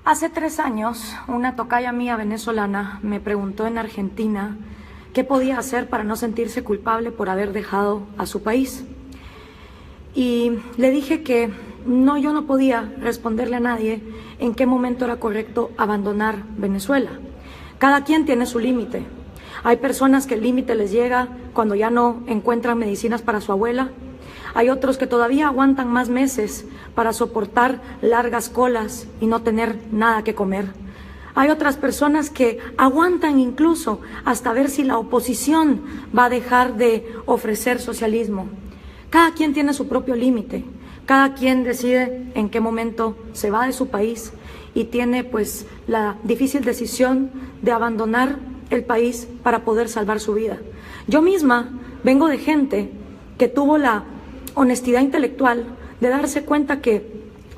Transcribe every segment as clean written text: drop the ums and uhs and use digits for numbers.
Hace 3 años, una tocaya mía venezolana me preguntó en Argentina qué podía hacer para no sentirse culpable por haber dejado a su país. Y le dije que no, yo no podía responderle a nadie en qué momento era correcto abandonar Venezuela. Cada quien tiene su límite. Hay personas que el límite les llega cuando ya no encuentran medicinas para su abuela. Hay otros que todavía aguantan más meses para soportar largas colas y no tener nada que comer. Hay otras personas que aguantan incluso hasta ver si la oposición va a dejar de ofrecer socialismo. Cada quien tiene su propio límite. Cada quien decide en qué momento se va de su país y tiene pues la difícil decisión de abandonar el país para poder salvar su vida. Yo misma vengo de gente que tuvo la honestidad intelectual de darse cuenta que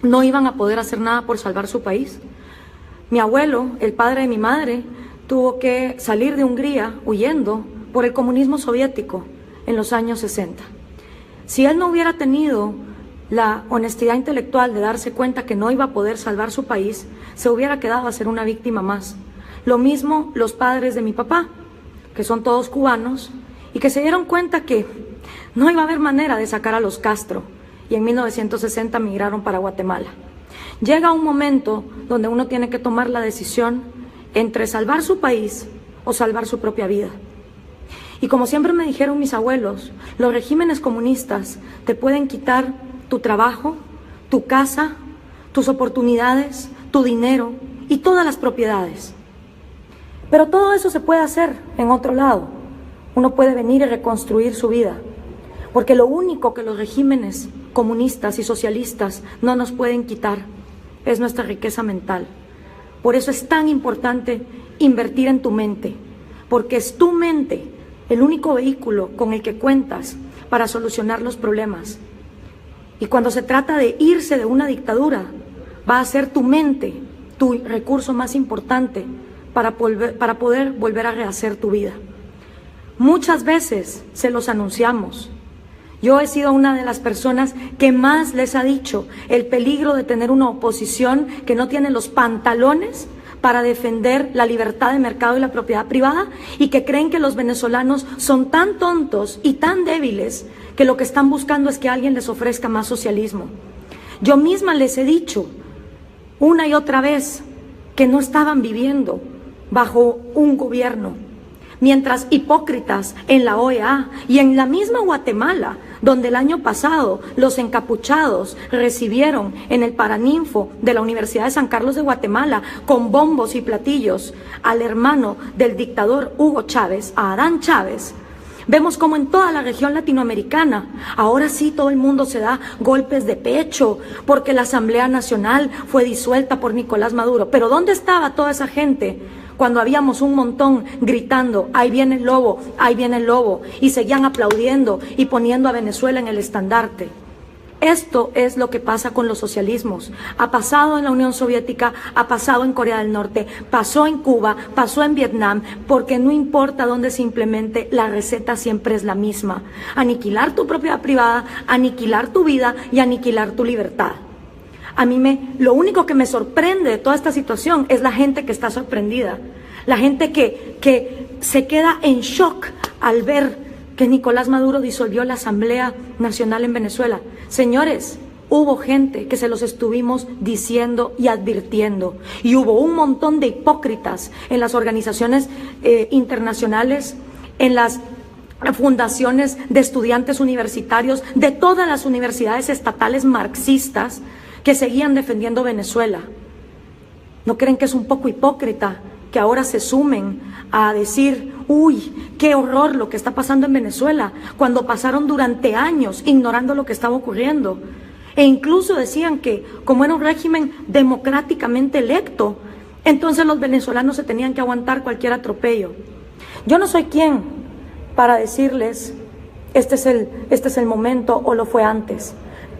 no iban a poder hacer nada por salvar su país. Mi abuelo, el padre de mi madre, tuvo que salir de Hungría huyendo por el comunismo soviético en los años 60. Si él no hubiera tenido la honestidad intelectual de darse cuenta que no iba a poder salvar su país, se hubiera quedado a ser una víctima más. Lo mismo los padres de mi papá, que son todos cubanos, y que se dieron cuenta que no iba a haber manera de sacar a los Castro, y en 1960 migraron para Guatemala. Llega un momento donde uno tiene que tomar la decisión entre salvar su país o salvar su propia vida. Y como siempre me dijeron mis abuelos, los regímenes comunistas te pueden quitar tu trabajo, tu casa, tus oportunidades, tu dinero y todas las propiedades. Pero todo eso se puede hacer en otro lado. Uno puede venir y reconstruir su vida. Porque lo único que los regímenes comunistas y socialistas no nos pueden quitar es nuestra riqueza mental. Por eso es tan importante invertir en tu mente, porque es tu mente el único vehículo con el que cuentas para solucionar los problemas. Y cuando se trata de irse de una dictadura, va a ser tu mente tu recurso más importante para poder volver a rehacer tu vida. Muchas veces se los anunciamos. Yo he sido una de las personas que más les ha dicho el peligro de tener una oposición que no tiene los pantalones para defender la libertad de mercado y la propiedad privada y que creen que los venezolanos son tan tontos y tan débiles que lo que están buscando es que alguien les ofrezca más socialismo. Yo misma les he dicho una y otra vez que no estaban viviendo bajo un gobierno, mientras hipócritas en la OEA y en la misma Guatemala, donde el año pasado los encapuchados recibieron en el Paraninfo de la Universidad de San Carlos de Guatemala con bombos y platillos al hermano del dictador Hugo Chávez, a Adán Chávez. Vemos como en toda la región latinoamericana, ahora sí todo el mundo se da golpes de pecho porque la Asamblea Nacional fue disuelta por Nicolás Maduro. Pero ¿dónde estaba toda esa gente cuando habíamos un montón gritando, ahí viene el lobo, ahí viene el lobo, y seguían aplaudiendo y poniendo a Venezuela en el estandarte? Esto es lo que pasa con los socialismos. Ha pasado en la Unión Soviética, ha pasado en Corea del Norte, pasó en Cuba, pasó en Vietnam, porque no importa dónde se implemente, la receta siempre es la misma. Aniquilar tu propiedad privada, aniquilar tu vida y aniquilar tu libertad. Lo único que me sorprende de toda esta situación es la gente que está sorprendida, la gente que se queda en shock al ver que Nicolás Maduro disolvió la Asamblea Nacional en Venezuela. Señores, hubo gente que se los estuvimos diciendo y advirtiendo, y hubo un montón de hipócritas en las organizaciones internacionales, en las fundaciones de estudiantes universitarios, de todas las universidades estatales marxistas, que seguían defendiendo Venezuela. ¿No creen que es un poco hipócrita que ahora se sumen a decir, uy, qué horror lo que está pasando en Venezuela, cuando pasaron durante años ignorando lo que estaba ocurriendo? E incluso decían que como era un régimen democráticamente electo, entonces los venezolanos se tenían que aguantar cualquier atropello. Yo no soy quien para decirles, este es el momento o lo fue antes.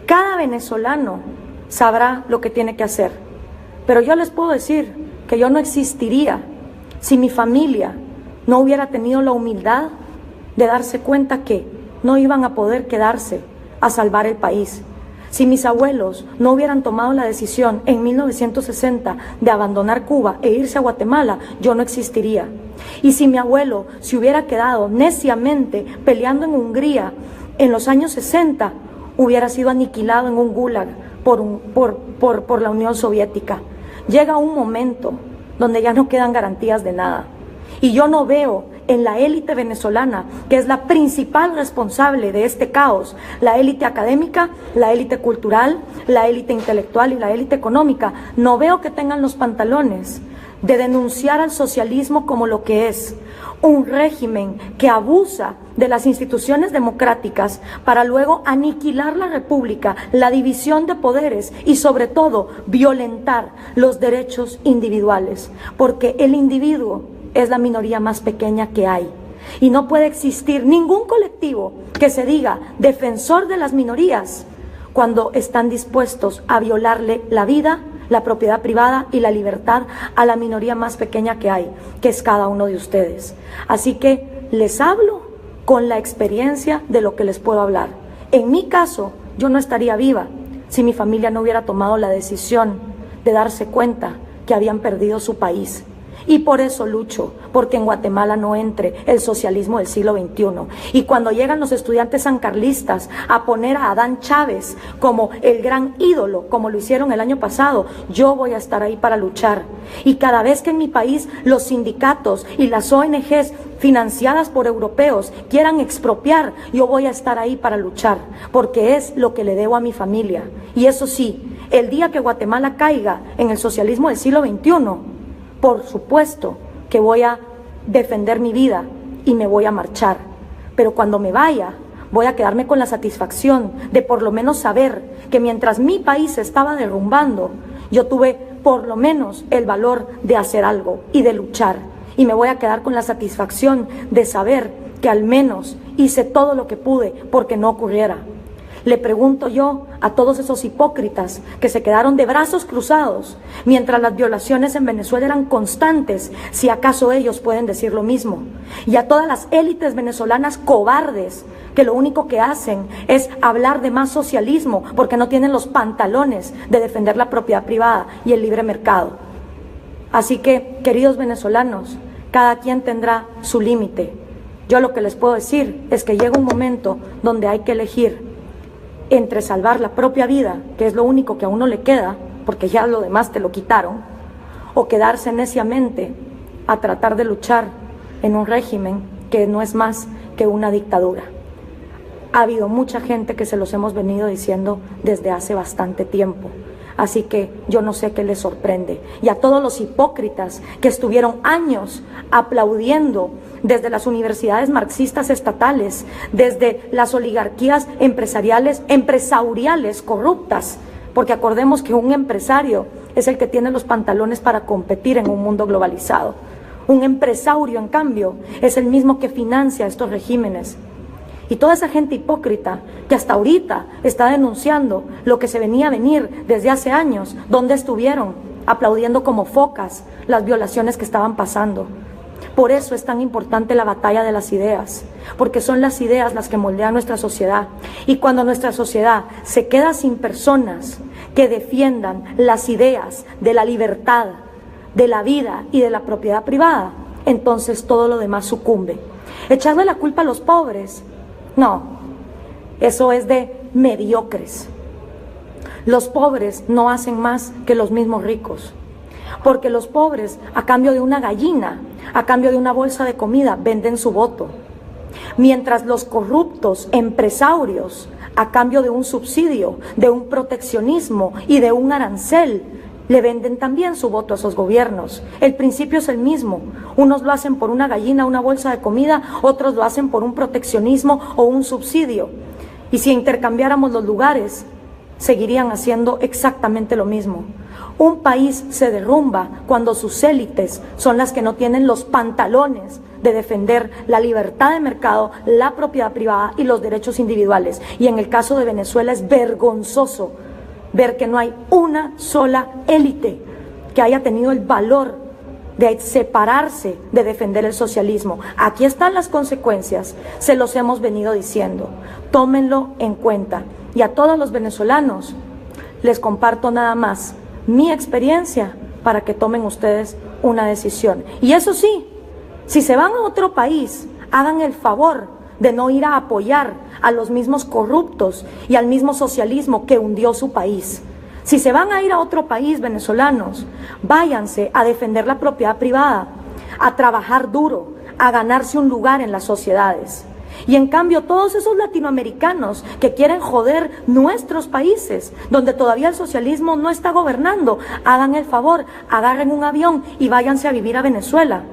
Cada venezolano sabrá lo que tiene que hacer. Pero yo les puedo decir que yo no existiría si mi familia no hubiera tenido la humildad de darse cuenta que no iban a poder quedarse a salvar el país. Si mis abuelos no hubieran tomado la decisión en 1960 de abandonar Cuba e irse a Guatemala, yo no existiría. Y si mi abuelo se hubiera quedado neciamente peleando en Hungría en los años 60, hubiera sido aniquilado en un gulag por la Unión Soviética. Llega un momento donde ya no quedan garantías de nada. Y yo no veo en la élite venezolana, que es la principal responsable de este caos, la élite académica, la élite cultural, la élite intelectual y la élite económica, no veo que tengan los pantalones de denunciar al socialismo como lo que es, un régimen que abusa de las instituciones democráticas para luego aniquilar la república, la división de poderes y sobre todo violentar los derechos individuales, porque el individuo es la minoría más pequeña que hay. Y no puede existir ningún colectivo que se diga defensor de las minorías cuando están dispuestos a violarle la vida, la propiedad privada y la libertad a la minoría más pequeña que hay, que es cada uno de ustedes. Así que les hablo con la experiencia de lo que les puedo hablar. En mi caso, yo no estaría viva si mi familia no hubiera tomado la decisión de darse cuenta que habían perdido su país. Y por eso lucho, porque en Guatemala no entre el socialismo del siglo XXI. Y cuando llegan los estudiantes sancarlistas a poner a Adán Chávez como el gran ídolo, como lo hicieron el año pasado, yo voy a estar ahí para luchar. Y cada vez que en mi país los sindicatos y las ONGs financiadas por europeos quieran expropiar, yo voy a estar ahí para luchar, porque es lo que le debo a mi familia. Y eso sí, el día que Guatemala caiga en el socialismo del siglo XXI, por supuesto que voy a defender mi vida y me voy a marchar, pero cuando me vaya voy a quedarme con la satisfacción de por lo menos saber que mientras mi país se estaba derrumbando, yo tuve por lo menos el valor de hacer algo y de luchar, y me voy a quedar con la satisfacción de saber que al menos hice todo lo que pude porque no ocurriera. Le pregunto yo a todos esos hipócritas que se quedaron de brazos cruzados mientras las violaciones en Venezuela eran constantes, si acaso ellos pueden decir lo mismo. Y a todas las élites venezolanas cobardes que lo único que hacen es hablar de más socialismo porque no tienen los pantalones de defender la propiedad privada y el libre mercado. Así que, queridos venezolanos, cada quien tendrá su límite. Yo lo que les puedo decir es que llega un momento donde hay que elegir entre salvar la propia vida, que es lo único que a uno le queda, porque ya lo demás te lo quitaron, o quedarse neciamente a tratar de luchar en un régimen que no es más que una dictadura. Ha habido mucha gente que se los hemos venido diciendo desde hace bastante tiempo. Así que yo no sé qué les sorprende. Y a todos los hipócritas que estuvieron años aplaudiendo desde las universidades marxistas estatales, desde las oligarquías empresariales corruptas, porque acordemos que un empresario es el que tiene los pantalones para competir en un mundo globalizado. Un empresario, en cambio, es el mismo que financia estos regímenes. Y toda esa gente hipócrita que hasta ahorita está denunciando lo que se venía a venir desde hace años, ¿dónde estuvieron? Aplaudiendo como focas las violaciones que estaban pasando. Por eso es tan importante la batalla de las ideas, porque son las ideas las que moldean nuestra sociedad. Y cuando nuestra sociedad se queda sin personas que defiendan las ideas de la libertad, de la vida y de la propiedad privada, entonces todo lo demás sucumbe. Echarle la culpa a los pobres, no, eso es de mediocres. Los pobres no hacen más que los mismos ricos, porque los pobres, a cambio de una gallina, a cambio de una bolsa de comida, venden su voto. Mientras los corruptos empresarios, a cambio de un subsidio, de un proteccionismo y de un arancel, le venden también su voto a esos gobiernos. El principio es el mismo. Unos lo hacen por una gallina, una bolsa de comida, otros lo hacen por un proteccionismo o un subsidio. Y si intercambiáramos los lugares, seguirían haciendo exactamente lo mismo. Un país se derrumba cuando sus élites son las que no tienen los pantalones de defender la libertad de mercado, la propiedad privada y los derechos individuales. Y en el caso de Venezuela es vergonzoso ver que no hay una sola élite que haya tenido el valor de separarse de defender el socialismo. Aquí están las consecuencias, se los hemos venido diciendo. Tómenlo en cuenta. y a todos los venezolanos, les comparto nada más mi experiencia para que tomen ustedes una decisión. Y eso sí, si se van a otro país, hagan el favor de no ir a apoyar a los mismos corruptos y al mismo socialismo que hundió su país. Si se van a ir a otro país, venezolanos, váyanse a defender la propiedad privada, a trabajar duro, a ganarse un lugar en las sociedades. Y en cambio, todos esos latinoamericanos que quieren joder nuestros países, donde todavía el socialismo no está gobernando, hagan el favor, agarren un avión y váyanse a vivir a Venezuela.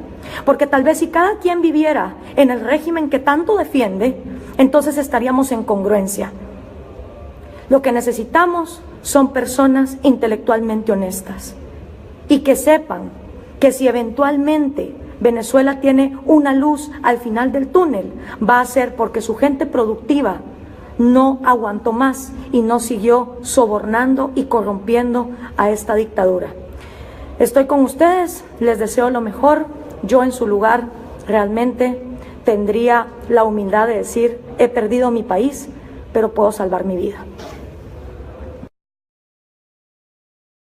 Porque tal vez si cada quien viviera en el régimen que tanto defiende, entonces estaríamos en congruencia. Lo que necesitamos son personas intelectualmente honestas y que sepan que si eventualmente Venezuela tiene una luz al final del túnel, va a ser porque su gente productiva no aguantó más y no siguió sobornando y corrompiendo a esta dictadura. Estoy con ustedes, les deseo lo mejor. Yo en su lugar realmente tendría la humildad de decir, he perdido mi país, pero puedo salvar mi vida.